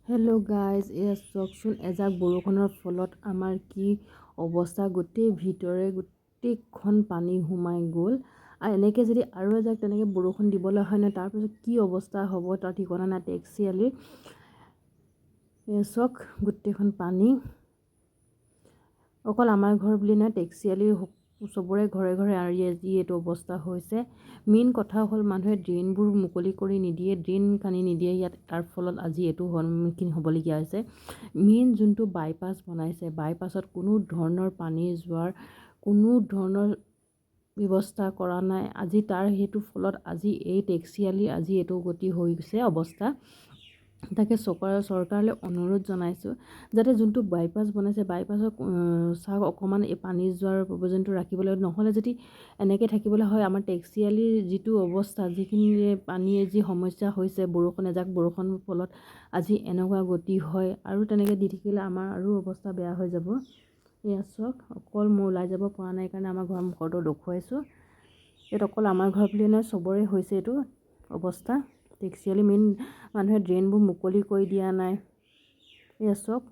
Hello' guys, এয়া চাওকচোন এজাক বৰষুণৰ ফলত আমাৰ কি অৱস্থা। গোটেইখন পানী সোমাই গ'ল। আৰু এনেকৈ যদি আৰু এজাক তেনেকৈ বৰষুণ দিবলৈ হয় নহয়, তাৰপিছত কি অৱস্থা হ'ব তাৰ ঠিকনা নাই। টেক্সিআলিৰ এয়া চাওক, গোটেইখন পানী। অকল আমাৰ ঘৰ বুলি নহয়, টেক্সিআলিৰ চবৰে ঘৰে ঘৰে আজি এইটো অৱস্থা হৈছে। মেইন কথা হ'ল মানুহে ড্ৰেইনবোৰ মুকলি কৰি নিদিয়ে, ড্ৰেইন খানি নিদিয়ে ইয়াত। তাৰ ফলত আজি এইটো সন্মুখীন হ'বলগীয়া হৈছে। মেইন যোনটো বাইপাছ বনাইছে, বাইপাছত কোনো ধৰণৰ পানী যোৱাৰ কোনো ধৰণৰ ব্যৱস্থা কৰা নাই। আজি সেইটো ফলত আজি এই টেক্সিআলিৰ আজি এইটো গতি হৈ গৈছে অৱস্থা। তাকে চৰকাৰলৈ অনুৰোধ জনাইছোঁ যাতে যোনটো বাইপাছ বনাইছে, বাইপাছক চাওক অকণমান এই পানী যোৱাৰ প্ৰয়োজনটো ৰাখিবলৈ। নহ'লে যদি এনেকৈ থাকিবলৈ হয়, আমাৰ টেক্সিআলিৰ যিটো অৱস্থা, যিখিনি পানীৰ যি সমস্যা হৈছে, এজাক বৰষুণৰ ফলত আজি এনেকুৱা গতি হয়। আৰু তেনেকৈ দি থাকিলে আমাৰ আৰু অৱস্থা বেয়া হৈ যাব। এয়া চাওক, অকল মই ওলাই যাব পৰা নাই কাৰণে আমাৰ ঘৰটো দেখুৱাইছোঁ। ইয়াত অকল আমাৰ ঘৰ বুলি নহয়, চবৰে হৈছে এইটো অৱস্থা। টেক্সিআলি মেইন মানুহে ড্ৰেইনবোৰ মুকলি কৰি দিয়া নাই। এয়া চাওক।